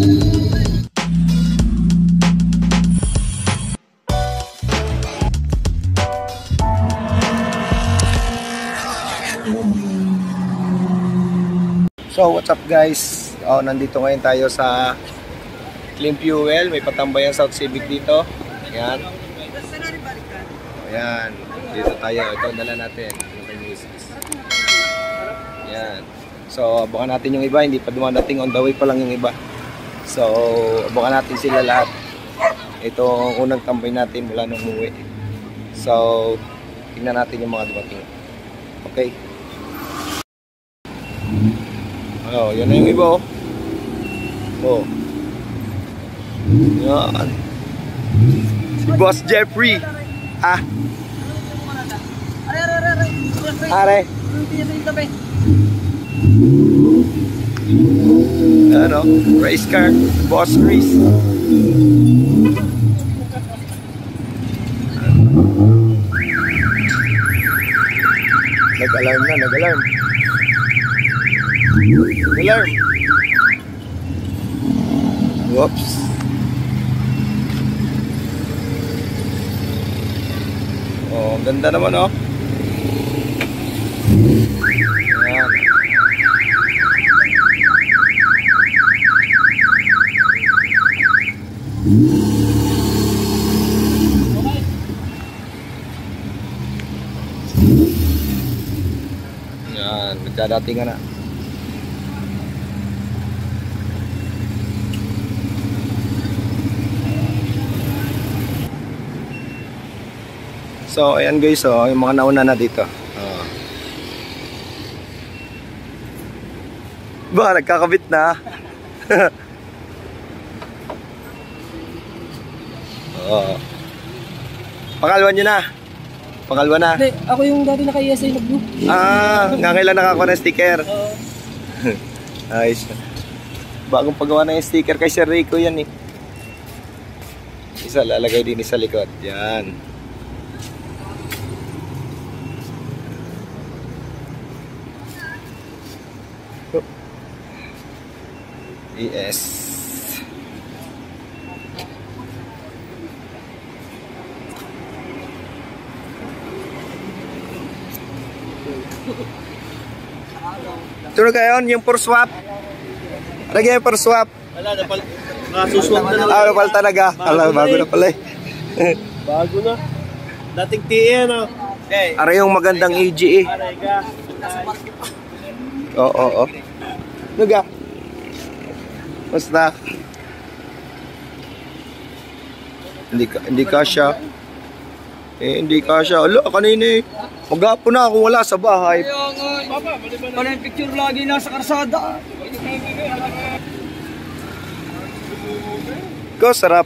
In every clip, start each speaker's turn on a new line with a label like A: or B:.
A: So what's up guys? Nandito ngayon tayo sa Clean Fuel. May patambayan South Civic dito. Ayan. Ayan. Dito tayo. Ito ang dala natin. Ayan. So abangan natin yung iba. Hindi pa dumadating. On the way pa lang yung iba. So abangan natin sila lahat. Ito ang unang tambay natin mula nung umuwi. So tingnan natin yung mga dumating. Okay. Oh, yan na yung iba oh. Oh. Yan. Si Boss Jeffrey. Ah. Are. Ano? Race car. Boss Chris. Nag-alarm na, nag-alarm. Alarm. Whoops. Oh, ganda naman oh. Ayan. Ayan, nagdadatingan na. So ayan guys, oh, yung mga nauna na dito. Ba, nagkakabit na. Oh. Pangalwa nyo na. Pangalwa na.
B: Hindi, ako yung dati naka-ESA na blue.
A: Ah, nga kailan nakakuha ng sticker. Ayos. Bagong paggawa na yung sticker kay Sir Rico yan eh. Isa lalagay din sa likod. Yan. Yes. Tunog kayo yung for swap. Lagyan yung for swap.
B: Wala na pala. Nasuswap na lang.
A: Napal talaga. Alam, bago na pala eh.
B: Bago na. Dating TN oh.
A: Okay. Ara yung magandang EG eh. Oo. Nuga. Basta hindi kasya. Hindi kasya. Ala, kanina eh. Maghapon na kung wala sa bahay.
B: Pala yung picture lagi nasa karsada.
A: Ko sarap.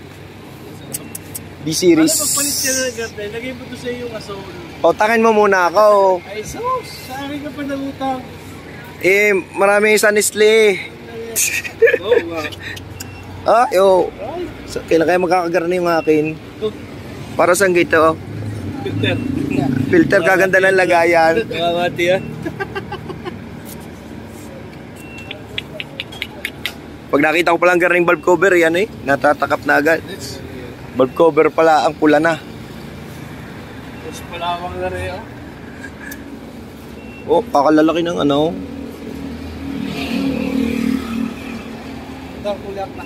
A: B-series.
B: Pagpalit ka na ganda, lagay mo to sa iyo yung asol.
A: O, tangin mo muna ako.
B: Ay sus, sa akin ka pa nangutang.
A: Eh, marami sa Nestle.
B: Oh, wow.
A: Ah, yo. So, kailan kayo magkakagarni yung akin? Para saan gito?
B: Filter.
A: Filter, kaganda ng lagayan.
B: Nakakati ah.
A: Pag nakita ko palang garning bulb cover, yan eh. Natatakap na agad. Bulb cover pala, ang pula na.
B: Mas palawang na rin ah.
A: Oh, pakalalaki ng ano.
B: Ito, kulak na.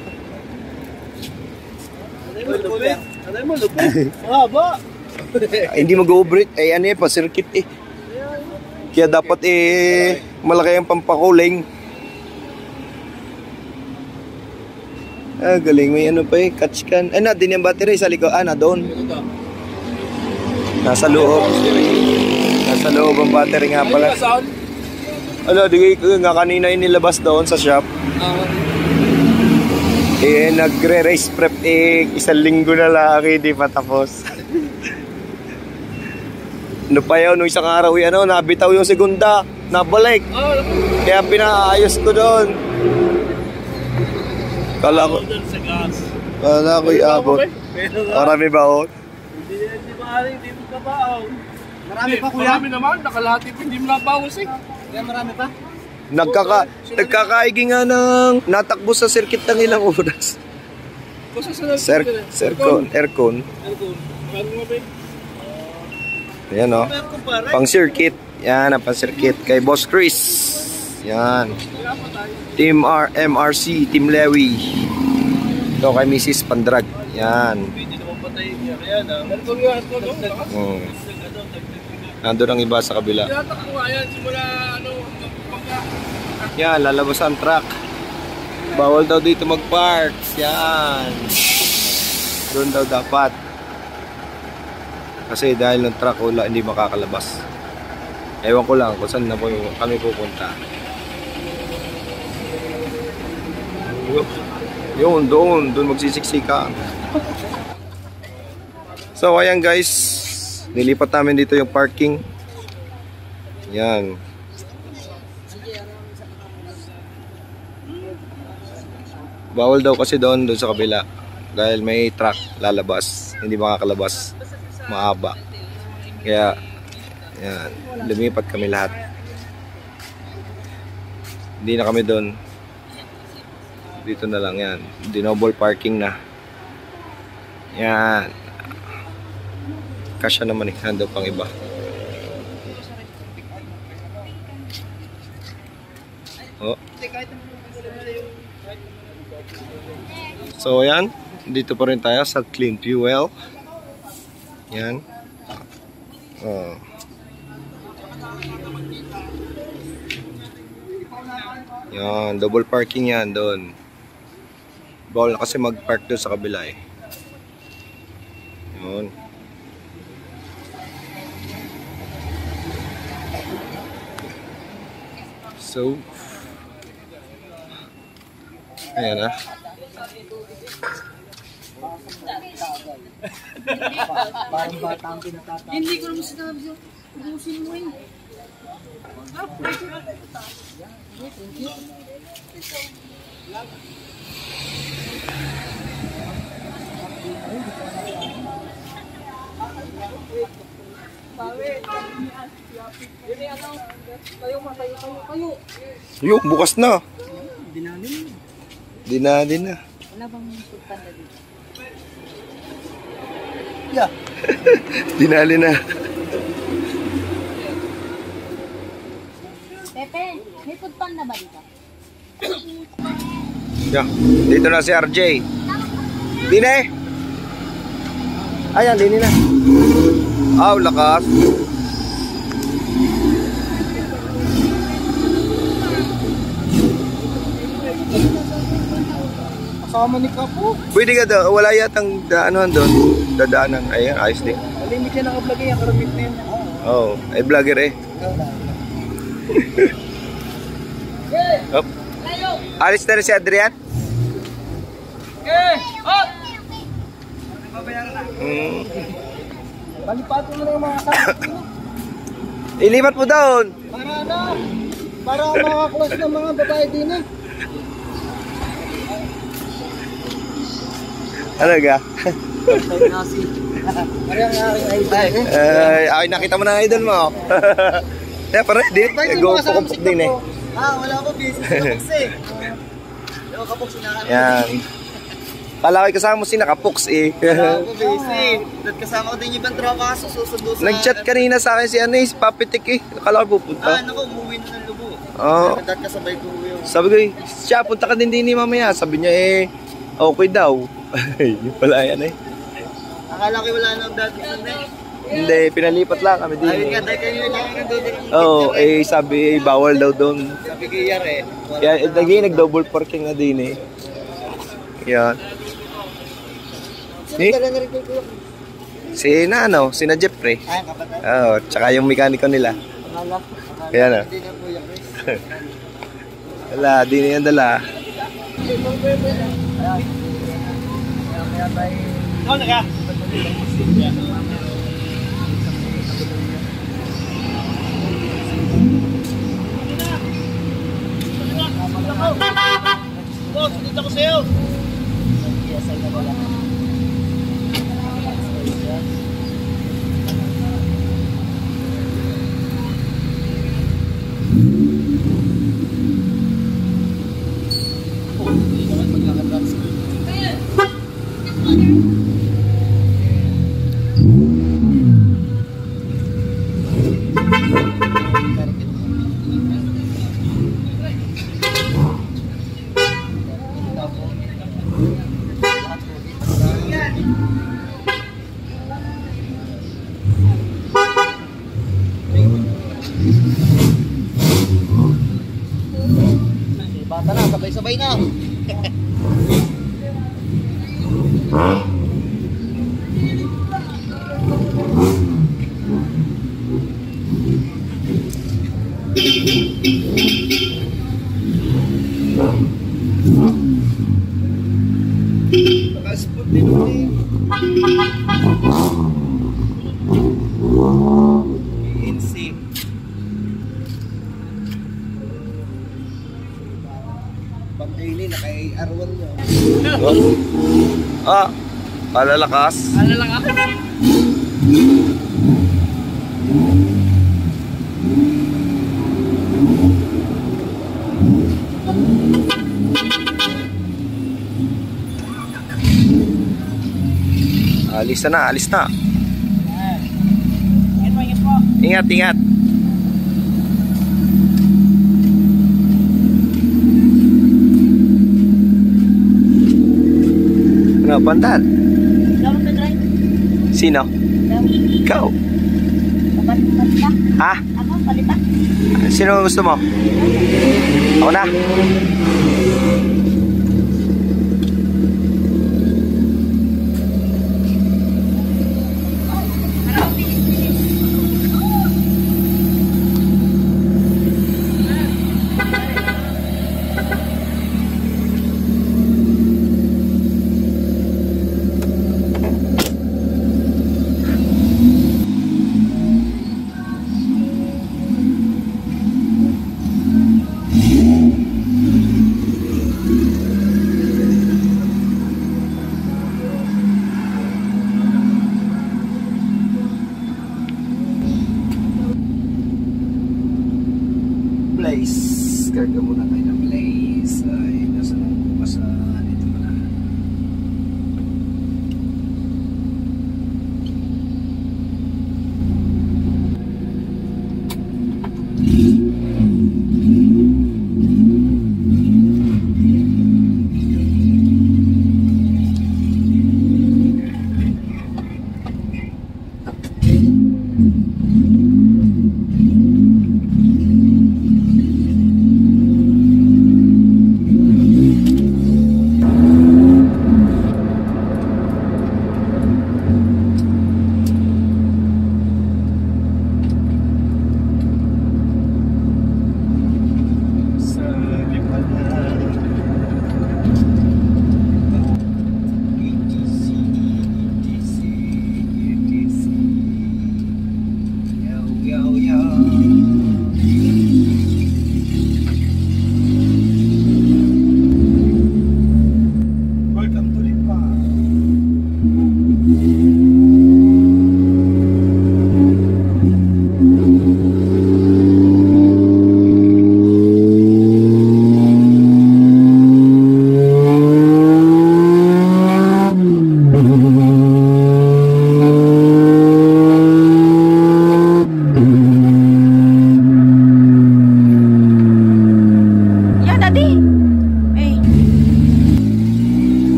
B: Anay mo, lupit. Mahaba.
A: Hindi mag-overheat. Eh, ano eh, pa-circuit eh. Kaya dapat eh, malaki ang pampakuling. Ah, galing. May ano pa eh, catch can. Eh, na, din yung battery sa likod. Ah, na doon. Nasa loob. Nasa loob ang battery nga pala. Ano, di nga kanina yung nilabas doon sa shop. Eh, nagre-race prep eh, 1 linggo na lang, hindi pa tapos. Ano pa yun, nung isang araw yun, ano, nabitaw yung segunda, nabalik. Kaya pinaayos ko doon. Kala ko iabot. Marami ba o?
B: Hindi maaari, hindi mo kabaon.
C: Marami pa kuya?
B: Marami naman, nakalahati pa, hindi mo nabawas eh.
C: Kaya marami pa?
A: Nagkakaigi nga ng natakbo sa circuit ng ilang oras. Aircon. Ayan o. Pang circuit. Yan ang pang circuit. Kay Boss Chris. Yan. Team MRC, Team Lewy. Ito kay Mrs. Pandrag. Yan. Nandun ang iba sa kabila. Yan, lalabas ang truck. Bawal daw dito mag-park. Yan. Doon daw dapat. Kasi dahil ng truck wala, hindi makakalabas. Ewan ko lang kung saan na po kami pupunta. Yun, doon magsisiksika. So ayan guys, nilipat namin dito yung parking. Yan. Bawal daw kasi doon sa kabila dahil may truck lalabas, hindi makakalabas, mahaba. Kaya yan, lumipat kami lahat. Hindi na kami doon. Dito na lang yan. Dinoble parking na. Yan. Kasya naman eh. Nandun pang iba. Oh. So yan. Dito pa rin tayo sa Clean Fuel. Yan. Oh. Yan. Double parking yan doon. Bawal na kasi mag-park doon sa kabila eh. Yun. So, ayan na.
C: Parang bata ang pinatatawa. Hindi ko naman sinabi siya. Ubusin mo yun.
A: Yo, bukas na. Dinali na.
C: Wala bang pagpanda dito?
A: Yeah. Dinali na.
C: Pepe, may pagpanda ba dito?
A: Yeah. Dito na si RJ. Dine. Ayan, dini na. Aw, lakas.
B: Kasama ni Kapo.
A: Pwede ka daw, wala yatang daanan doon. Dadaanan, ayun, ayos din.
B: Malimit siya naka-vlog yan, karabit na yun.
A: Oo, ay vlogger eh. Up. Alis na rin si Adrian?
B: Palipato mo na yung mga kasama.
A: Ilipat mo doon.
B: Para ano? Para makaklose ng mga babae din eh.
A: Ano ka?
B: Parang aking idol.
A: Ay, nakita mo na idol mo. Yeah, pare, di. Go po kumpok din eh.
B: Wala ako busy sa Kapoks eh. Yung Kapoks sinakala.
A: Yan. Kala ko kasama mo si Nakapoks eh.
B: Wala ako busy. At kasama ko din yung ibang tropa kaso susundo sa...
A: Nag-chat kanina sa akin si ano eh, si Papitik eh. Akala ko pupunta.
B: Naku, umuwi na ng lubo.
A: Oo.
B: At kasabay ko yung...
A: Sabi ko eh, siya, punta ka din ni mamaya. Sabi niya eh, okay daw. Yung pala yan eh.
B: Akala ko wala nang dati nun eh.
A: Hindi, pinalipat lang kami din.
B: Ayun nga, dahil kayo lang ang doon.
A: Oo, eh sabi bawal daw doon.
B: Sabi ko yar eh.
A: Kaya nag-double parking na din eh. Yan.
B: Sino ka lang rin ko?
A: Si na ano, si na Jeffrey.
B: Ay, kapatid.
A: Oo, tsaka yung mekaniko nila.
B: Akala.
A: Ayan ah.
B: Hindi na po yung Chris.
A: Wala, di na yan dala.
B: Kaya tayo... Ano na ka? Boss, dito ko sa'yo.
C: Bata na, sabay-sabay na.
A: Nakaspot din mo eh. PNC.
B: Pag daily, naka-AR1 nyo.
A: Ah, palalakas.
C: Ano lang ako?
A: Alis na, alis na.
C: Ingat mo, ingat mo.
A: Ingat, ingat. Ano, pantal?
C: Ikaw ang drive.
A: Sino? Ikaw.
C: Palita.
A: Ha?
C: Ako, palita.
A: Sino gusto mo? Ako na.